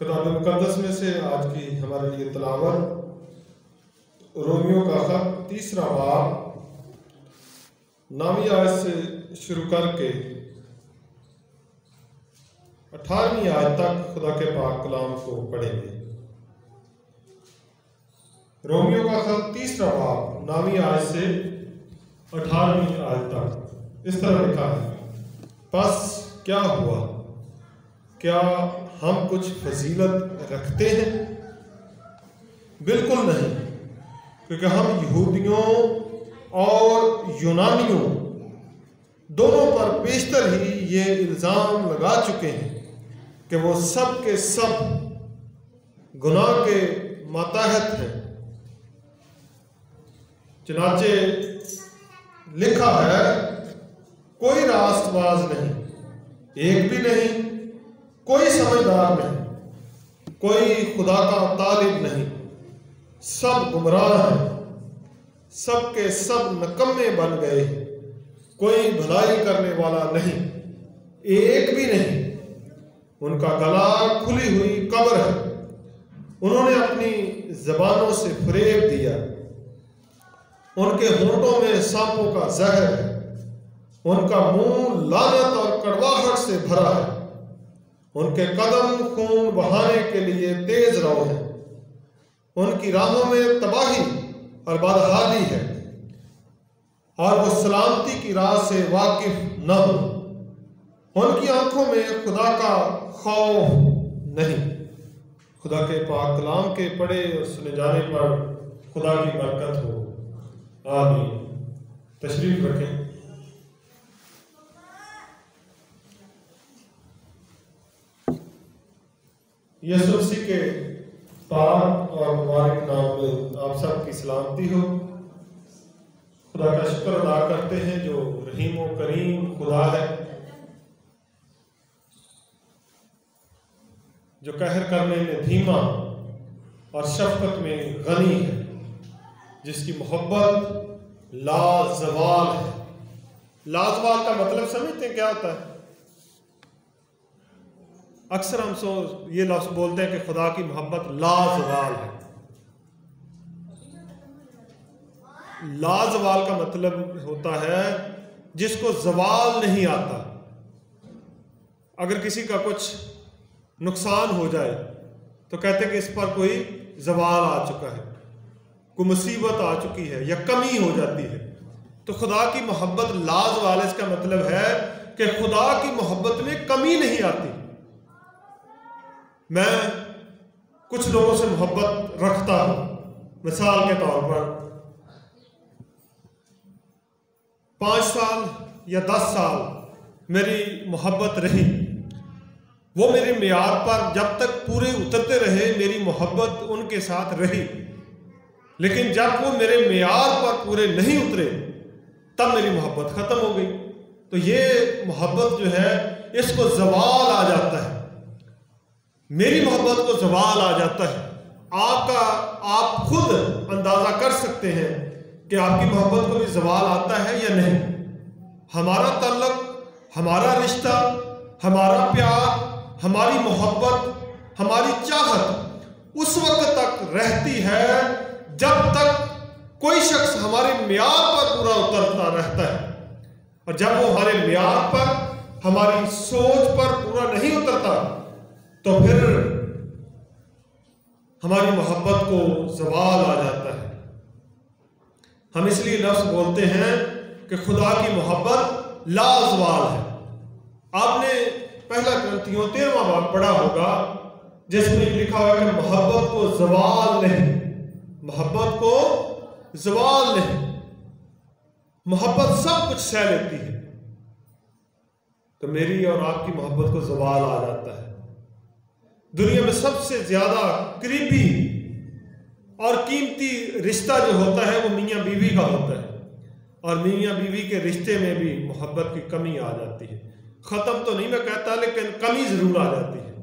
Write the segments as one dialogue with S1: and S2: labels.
S1: किताब मुकद्दस में से आज की हमारे लिए तिलावत रोमियो का खत 3 बाब 9वीं आयत से शुरू करके 18वीं आयत तक खुदा के पाक कलाम को पढ़ेंगे। रोमियो का खत 3 बाब 9वीं आयत से 18वीं आयत तक इस तरह लिखा है, बस क्या हुआ? क्या हम कुछ फजीलत रखते हैं? बिल्कुल नहीं, क्योंकि हम यहूदियों और यूनानियों दोनों पर बेशतर ही ये इल्ज़ाम लगा चुके हैं कि वो सब के सब गुनाह के मातहत हैं। चनाचे लिखा है, कोई रास्तबाज नहीं, एक भी नहीं, कोई समझदार नहीं, कोई खुदा का तालिब नहीं, सब गुमराह हैं, सब के सब नकम्मे बन गए, कोई भलाई करने वाला नहीं, एक भी नहीं। उनका गला खुली हुई कब्र है, उन्होंने अपनी जबानों से फरेब दिया, उनके होंठों में सांपों का जहर है, उनका मुंह लानत और कड़वाहट से भरा है, उनके कदम खून बहाने के लिए तेज रहो हैं, उनकी राहों में तबाही और बदहाली है और वो सलामती की राह से वाकिफ न हो। उनकी आंखों में खुदा का खौफ नहीं। खुदा के पाक कलाम के पढ़े और सुने जाने पर खुदा की बरकत हो, आमीन। तशरीफ रखें। यीशु मसीह के पाक और मुबारक नाम में आप सबकी सलामती हो। खुदा का शुक्र अदा करते हैं जो रहीम व करीम खुदा है, जो कहर करने में धीमा और शफकत में गनी है, जिसकी मोहब्बत लाजवाल है। लाजवाल का मतलब समझते हैं क्या होता है? अक्सर हम ये लफ्ज़ बोलते हैं कि खुदा की मोहब्बत लाजवाल है। लाजवाल का मतलब होता है जिसको जवाल नहीं आता। अगर किसी का कुछ नुकसान हो जाए तो कहते हैं कि इस पर कोई जवाल आ चुका है, कोई मुसीबत आ चुकी है या कमी हो जाती है। तो खुदा की मोहब्बत लाजवाल है, इसका मतलब है कि खुदा की मोहब्बत में कमी नहीं आती। मैं कुछ लोगों से मोहब्बत रखता हूं, मिसाल के तौर पर 5 साल या 10 साल मेरी मोहब्बत रही, वो मेरे मियार पर जब तक पूरे उतरते रहे मेरी मोहब्बत उनके साथ रही। लेकिन जब वो मेरे मियार पर पूरे नहीं उतरे तब मेरी मोहब्बत खत्म हो गई। तो ये मोहब्बत जो है इसको जवाल आ जाता है, मेरी मोहब्बत को जवाल आ जाता है। आप खुद अंदाजा कर सकते हैं कि आपकी मोहब्बत को भी जवाल आता है या नहीं। हमारा ताल्लुक, हमारा रिश्ता, हमारा प्यार, हमारी मोहब्बत, हमारी चाहत उस वक्त तक रहती है जब तक कोई शख्स हमारे मियार पर पूरा उतरता रहता है, और जब वो हमारे मियार पर, हमारी सोच पर पूरा नहीं उतरता तो फिर हमारी मोहब्बत को जवाल आ जाता है। हम इसलिए लफ्ज़ बोलते हैं कि खुदा की मोहब्बत लाजवाल है। आपने पहला ग्रंथियों 13वां बाब पढ़ा होगा, जिसमें लिखा हुआ है कि मोहब्बत को जवाल नहीं, मोहब्बत को जवाल नहीं। मोहब्बत सब कुछ सह लेती है। तो मेरी और आपकी मोहब्बत को जवाल आ जाता है। दुनिया में सबसे ज्यादा करीबी और कीमती रिश्ता जो होता है वो मियाँ बीवी का होता है, और मियाँ बीवी के रिश्ते में भी मोहब्बत की कमी आ जाती है। ख़त्म तो नहीं मैं कहता, लेकिन कमी ज़रूर आ जाती है।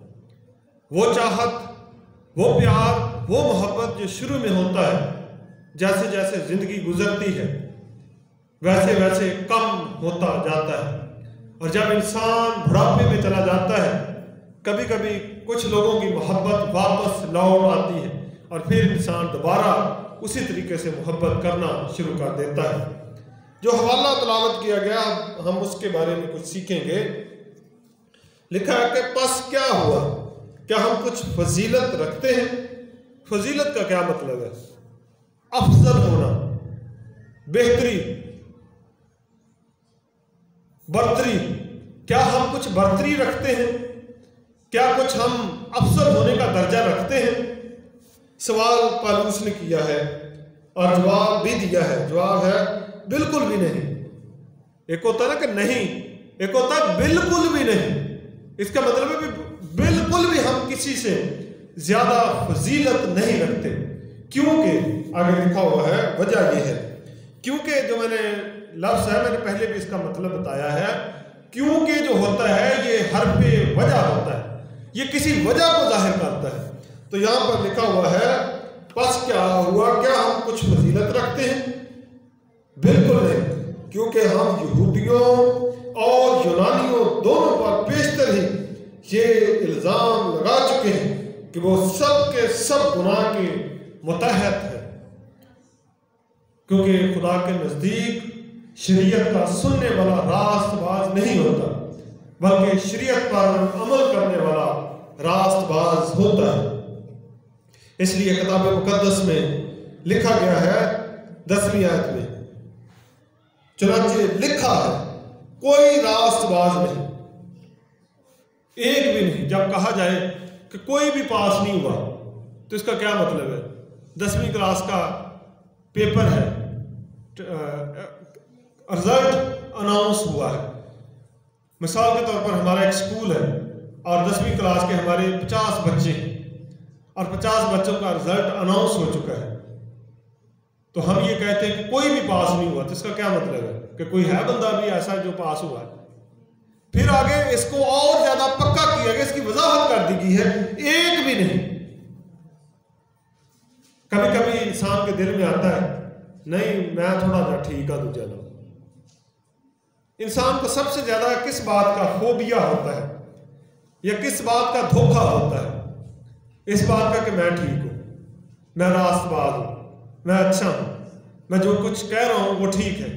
S1: वो चाहत, वो प्यार, वो मोहब्बत जो शुरू में होता है, जैसे जैसे ज़िंदगी गुजरती है वैसे वैसे कम होता जाता है, और जब इंसान बुढ़ापे में चला जाता है कभी कभी कुछ लोगों की मोहब्बत वापस लौट आती है और फिर इंसान दोबारा उसी तरीके से मोहब्बत करना शुरू कर देता है। जो हवाला तलावत किया गया, हम उसके बारे में कुछ सीखेंगे। लिखा है कि बस क्या हुआ, क्या हम कुछ फजीलत रखते हैं? फजीलत का क्या मतलब है? अफजल होना, बेहतरी, बर्तरी। क्या हम कुछ बर्तरी रखते हैं? क्या कुछ हम अफजल होने का दर्जा रखते हैं? सवाल पालूस ने किया है और जवाब भी दिया है। जवाब है बिल्कुल भी नहीं। एक होता है ना कि नहीं, एक होता है बिल्कुल भी नहीं। इसका मतलब है बिल्कुल भी हम किसी से ज्यादा फजीलत नहीं रखते। क्योंकि आगे लिखा हुआ है, वजह यह है क्योंकि जो मैंने लफ्ज है, मैंने पहले भी इसका मतलब बताया है। क्योंकि जो होता है ये हरफ वजह होता है, ये किसी वजह को जाहिर करता है। तो यहां पर लिखा हुआ है बस क्या हुआ, क्या हम कुछ फजीलत रखते हैं? बिल्कुल नहीं, क्योंकि हम यहूदियों और यूनानियों दोनों पर बेशतर ही ये इल्जाम लगा चुके हैं कि वो सब के सब गुनाह के मुतहत है। क्योंकि खुदा के नजदीक शरीयत का सुनने वाला रास्तबाज नहीं होता, बल्कि शरीयत पर अमल करने वाला रास्तबाज होता है। इसलिए किताब मुकद्दस में लिखा गया है 10वीं आयत में, चुनांचे लिखा है कोई रास्तबाज नहीं, एक भी नहीं। जब कहा जाए कि कोई भी पास नहीं हुआ तो इसका क्या मतलब है? 10वीं क्लास का पेपर है, रिजल्ट अनाउंस हुआ है। मिसाल के तौर पर हमारा एक स्कूल है और 10वीं क्लास के हमारे 50 बच्चे हैं और 50 बच्चों का रिजल्ट अनाउंस हो चुका है। तो हम ये कहते हैं कि कोई भी पास नहीं हुआ, तो इसका क्या मतलब है कि कोई है बंदा भी ऐसा जो पास हुआ है? फिर आगे इसको और ज्यादा पक्का किया गया, इसकी वजाहत कर दी गई है, एक भी नहीं। कभी कभी इंसान के दिल में आता है नहीं मैं थोड़ा सा ठीक है, दूसरा लोग। इंसान को सबसे ज्यादा किस बात का फोबिया होता है या किस बात का धोखा होता है? इस बात का कि मैं ठीक हूं, मैं रास्तबाज हूं, मैं अच्छा हूं, मैं जो कुछ कह रहा हूं वो ठीक है।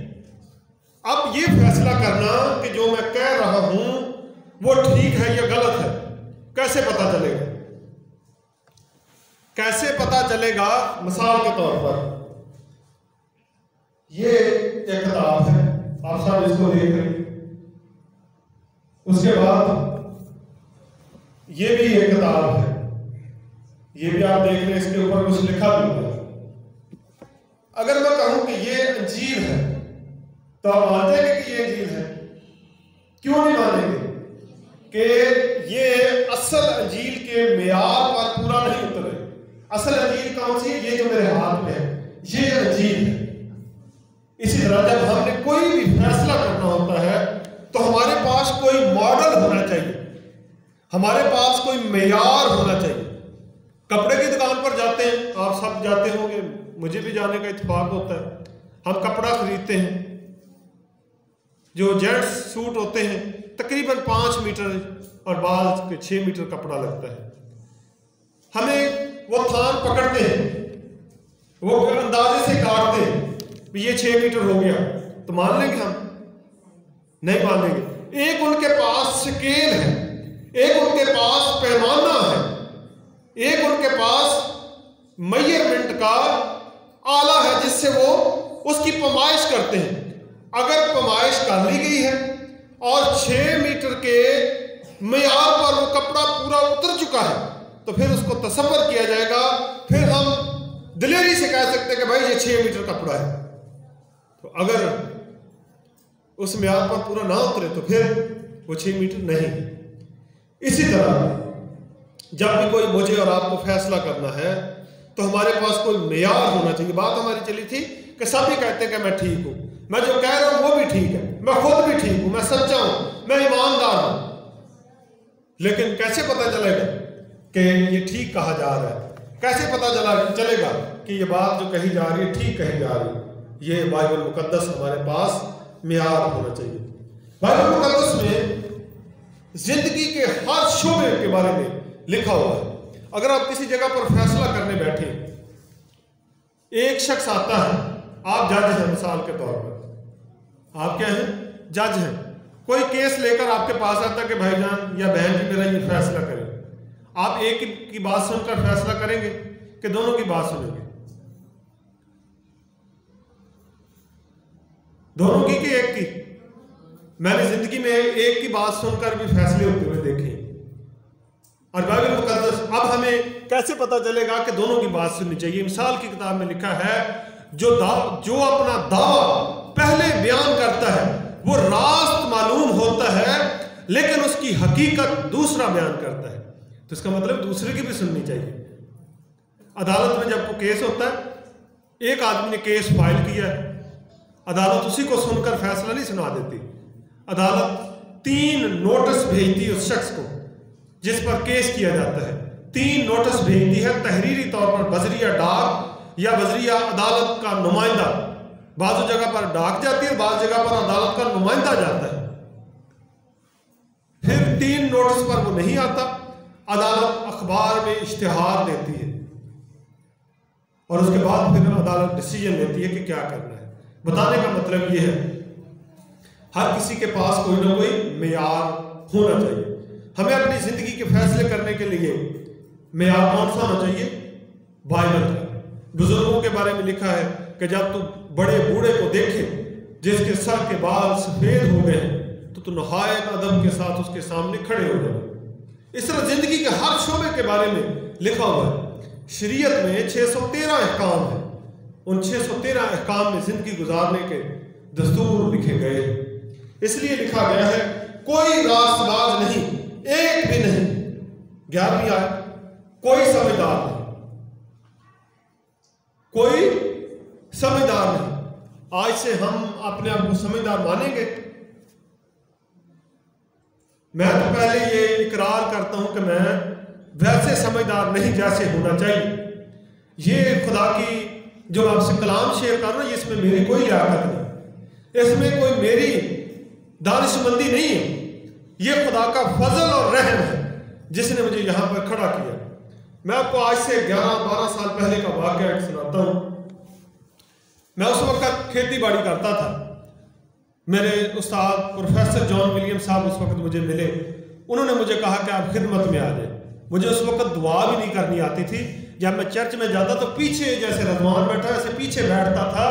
S1: अब ये फैसला करना कि जो मैं कह रहा हूं वो ठीक है या गलत है, कैसे पता चलेगा? कैसे पता चलेगा? मिसाल के तौर पर ये एक किताब है, आप सब इसको देख रहे हैं। उसके बाद ये भी एक किताब है, ये भी आप देख रहे हैं, इसके ऊपर कुछ लिखा भी हुआ है। अगर मैं कहूं कि ये अंजीर है तो आप मानेंगे कि ये अंजीर है? क्यों नहीं मानेंगे? कि ये असल अंजीर के मेयार पर पूरा नहीं उतरे। असल अंजीर कौन सी है? ये जो मेरे हाथ में है, ये अंजीर है। इसी तरह जब हमने कोई भी फैसला करना होता है तो हमारे पास कोई मॉडल होना चाहिए, हमारे पास कोई मेयार होना चाहिए। कपड़े की दुकान पर जाते हैं, आप सब जाते होंगे, मुझे भी जाने का इत्तेफाक होता है। हम कपड़ा खरीदते हैं, जो जेंट्स सूट होते हैं तकरीबन 5 मीटर और बाल के 6 मीटर कपड़ा लगता है। हमें वो थान पकड़ते हैं, वो अंदाजे से काटते हैं, ये 6 मीटर हो गया, तो मान लेंगे हम? नहीं मानेंगे। एक उनके पास स्केल है, एक उनके पास पैमाना है, एक उनके पास मेजरमेंट का आला है जिससे वो उसकी पैमाइश करते हैं। अगर पैमाइश कर ली गई है और 6 मीटर के मेयार पर वो कपड़ा पूरा उतर चुका है तो फिर उसको तसव्वुर किया जाएगा, फिर हम दिलेरी से कह सकते हैं कि भाई ये 6 मीटर कपड़ा है। तो अगर उस मेयार पर पूरा ना उतरे तो फिर वो 6 मीटर नहीं। इसी तरह जब भी कोई मुझे और आपको फैसला करना है तो हमारे पास कोई मेयार होना चाहिए। बात हमारी चली थी कि सभी कहते हैं कि मैं ठीक हूं, मैं जो कह रहा हूं वो भी ठीक है, मैं खुद भी ठीक हूं, मैं सच्चा हूं, मैं ईमानदार हूं। लेकिन कैसे पता चलेगा कि ये ठीक कहा जा रहा है? कैसे पता चलेगा कि ये बात जो कही जा रही है ठीक कही जा रही है? ये बाइबल मुकद्दस हमारे पास मेयार होना चाहिए। बाइबल मुकद्दस में जिंदगी के हर शोबे के बारे में लिखा हुआ है। अगर आप किसी जगह पर फैसला करने बैठे, एक शख्स आता है, आप जज हैं, मिसाल के तौर पर आप क्या हैं, जज हैं, कोई केस लेकर आपके पास आता है कि भाईजान या बहन जी मेरा ये फैसला करें, आप एक की बात सुनकर फैसला करेंगे कि दोनों की बात सुनेंगे? दोनों की कि एक की? मैंने जिंदगी में एक की बात सुनकर भी फैसले होते हुए देखे। और बाइबल मुकद्दस, अब हमें कैसे पता चलेगा कि दोनों की बात सुननी चाहिए? मिसाल की किताब में लिखा है, जो अपना दावा पहले बयान करता है वो रास्त मालूम होता है, लेकिन उसकी हकीकत दूसरा बयान करता है। तो इसका मतलब दूसरे की भी सुननी चाहिए। अदालत में जब कोई केस होता है, एक आदमी ने केस फाइल किया है, अदालत उसी को सुनकर फैसला नहीं सुना देती। अदालत 3 नोटिस भेजती है उस शख्स को जिस पर केस किया जाता है। 3 नोटिस भेजती है तहरीरी तौर पर, बजरिया डाक या बजरिया अदालत का नुमाइंदा। बाज़ जगह पर डाक जाती है, बाज़ जगह पर अदालत का नुमाइंदा जाता है। फिर 3 नोटिस पर वो नहीं आता, अदालत अखबार में इश्तिहार देती है और उसके बाद फिर अदालत डिसीजन लेती है कि क्या करना है। बताने का मतलब ये है, हर किसी के पास कोई ना कोई मेयार होना चाहिए। हमें अपनी जिंदगी के फैसले करने के लिए मेयार कौन सा होना चाहिए? बाइबल का। बुजुर्गों के बारे में लिखा है कि जब तू बड़े बूढ़े को देखे जिसके सर के बाल सफेद हो गए तो तू नहायत अदब के साथ उसके सामने खड़े हो जाए। इस तरह जिंदगी के हर शोबे के बारे में लिखा हुआ है। शरीयत में 613 अहकाम है। उन 613 अहकाम में जिंदगी गुजारने के दस्तूर लिखे गए। इसलिए लिखा गया है, कोई रास्तबाज नहीं, एक भी नहीं। 11वीं आयत, कोई समझदार नहीं, कोई समझदार नहीं। आज से हम अपने आप को समझदार मानेंगे? मैं तो पहले ये इकरार करता हूं कि मैं वैसे समझदार नहीं जैसे होना चाहिए। ये खुदा की जो आपसे कलाम शेयर कर रहा हूं, इसमें मेरी कोई लियाकत नहीं, इसमें कोई मेरी दानिशमंदी नहीं है। ये खुदा का फजल और रहम है जिसने मुझे यहां पर खड़ा किया। मैं आपको आज से 11-12 साल पहले का वाकया सुनाता हूं। मैं उस वक्त खेती बाड़ी करता था। मेरे उस्ताद प्रोफेसर जॉन विलियम साहब उस वक्त मुझे मिले। उन्होंने मुझे कहा कि आप खिदमत में आ जाए। मुझे उस वक्त दुआ भी नहीं करनी आती थी। जब मैं चर्च में जाता तो पीछे, जैसे रजवान बैठा ऐसे पीछे बैठता था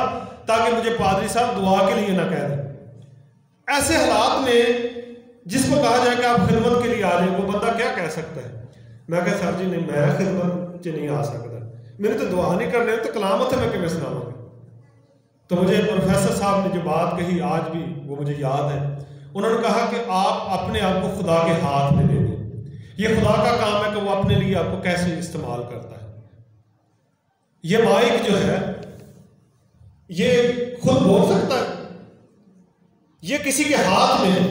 S1: ताकि मुझे पादरी साहब दुआ के लिए ना कह दें। ऐसे हालात में जिसको कहा जाए कि आप खिदमत के लिए आ जाए, वो बंदा क्या कह सकता है? मैं कहा सर जी नहीं, मैं खिदमत च नहीं आ सकता, मैंने तो दुआ नहीं करने, तो कलामत है मैं किमें सुनाऊंगा। तो मुझे प्रोफेसर साहब ने जो बात कही आज भी वो मुझे याद है। उन्होंने कहा कि आप अपने आप को खुदा के हाथ में दे दें। ये खुदा का काम है कि वो अपने लिए आपको कैसे इस्तेमाल करता है। ये माइक जो है ये खुद बोल सकता है, ये किसी के हाथ में है।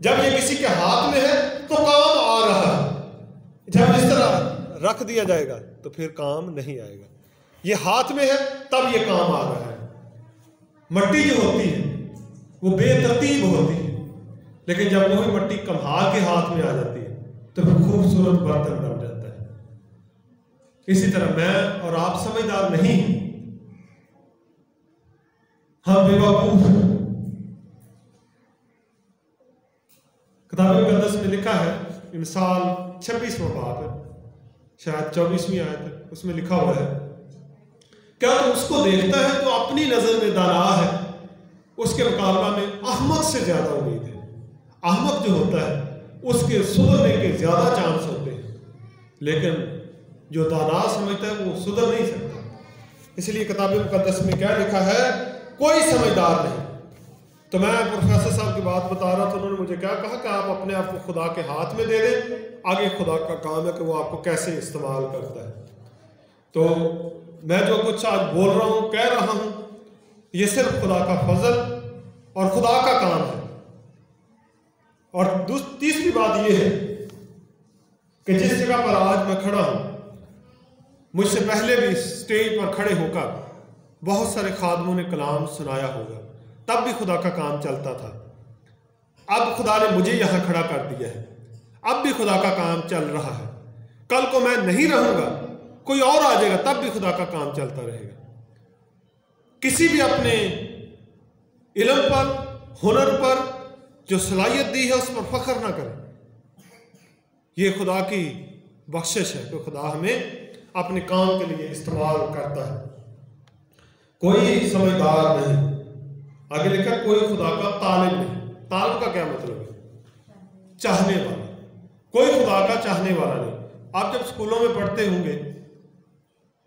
S1: जब ये किसी के हाथ में है तो काम आ रहा है। जब इस तरह रख दिया जाएगा तो फिर काम नहीं आएगा। ये हाथ में है तब ये काम आ रहा है। मट्टी जो होती है वो बेतरतीब होती है, लेकिन जब वही मट्टी कमाल के हाथ में आ जाती है तो फिर खूबसूरत बर्तन बन जाता है। इसी तरह मैं और आप समझदार नहीं हैं, हम बेवकूफ हैं। किताब मुकद्दस में लिखा है, मिसाल 26वां बाब है, शायद 24वीं आयत है, उसमें लिखा हुआ है, क्या तो उसको देखता है तो अपनी नजर में दाना है, उसके मुकाबला में अहमक से ज्यादा उम्मीद है। अहमक जो होता है उसके सुधरने के ज्यादा चांस होते हैं, लेकिन जो दाना समझता है वो सुधर नहीं सकता। इसलिए किताब मुकद्दस में क्या लिखा है? कोई समझदार नहीं। तो मैं प्रोफेसर साहब की बात बता रहा था, उन्होंने मुझे क्या कहा कि आप अपने आप को खुदा के हाथ में दे दें, आगे खुदा का काम है कि वो आपको कैसे इस्तेमाल करता है। तो मैं जो कुछ आज बोल रहा हूँ, कह रहा हूँ, ये सिर्फ खुदा का फजल और खुदा का काम है। और तीसरी बात यह है कि जिस जगह पर आज मैं खड़ा हूँ, मुझसे पहले भी स्टेज पर खड़े होकर बहुत सारे खादमों ने कलाम सुनाया होगा, तब भी खुदा का काम चलता था। अब खुदा ने मुझे यहाँ खड़ा कर दिया है। अब भी खुदा का काम चल रहा है। कल को मैं नहीं रहूंगा, कोई और आ जाएगा, तब भी खुदा का काम चलता रहेगा। किसी भी अपने इल्म पर, हुनर पर जो सलाहियत दी है उस पर फख्र ना करें। ये खुदा की बख्शिश है, तो खुदा हमें अपने काम के लिए इस्तेमाल करता है। कोई समझदार नहीं, आगे लिखा कोई खुदा का तालिब नहीं। तालिब का क्या मतलब है? चाहने वाला। कोई खुदा का चाहने वाला नहीं। आप जब स्कूलों में पढ़ते होंगे,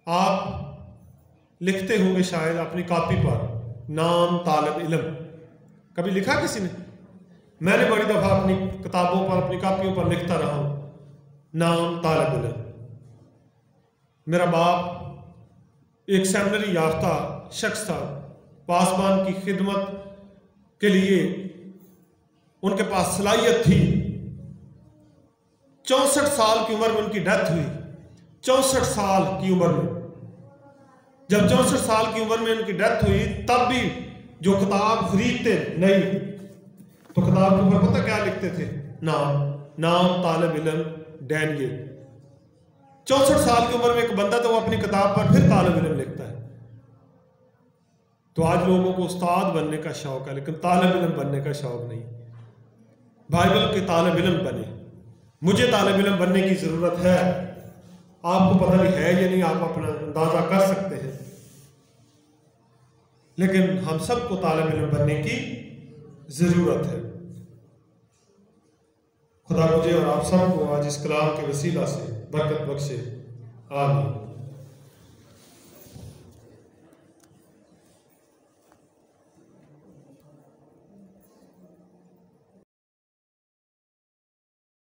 S1: आप लिखते होंगे शायद अपनी कॉपी पर नाम तालिब इल्म। कभी लिखा किसी ने? मैंने बड़ी दफा अपनी किताबों पर, अपनी कॉपियों पर लिखता रहा हूं नाम तालिब इल्म। मेरा बाप एक सेमिनरी याफ्ता शख्स था, पासबान की खिदमत के लिए उनके पास सलाहियत थी। 64 साल की उम्र में उनकी डेथ हुई। 64 साल की उम्र में, जब 64 साल की उम्र में उनकी डेथ हुई, तब भी जो किताब खरीदते नहीं, तो किताब के ऊपर पता क्या लिखते थे? नाम तालिब इल्म डैनियल। 64 साल की उम्र में एक बंदा, तो वो अपनी किताब पर फिर तालिब इल्म लिखता है। तो आज लोगों को उस्ताद बनने का शौक है, लेकिन तालिब इल्म बनने का शौक नहीं। बाइबल के तालिब इल्म बने। मुझे तालिब इल्म बनने की जरूरत है, आपको पता नहीं है या नहीं, आप अपना अंदाजा कर सकते हैं, लेकिन हम सबको तालिब इल्म बनने की जरूरत है। खुदा मुझे और आप सबको आज इस कलाम के वसीला से बरकत बख्शे। आमीन।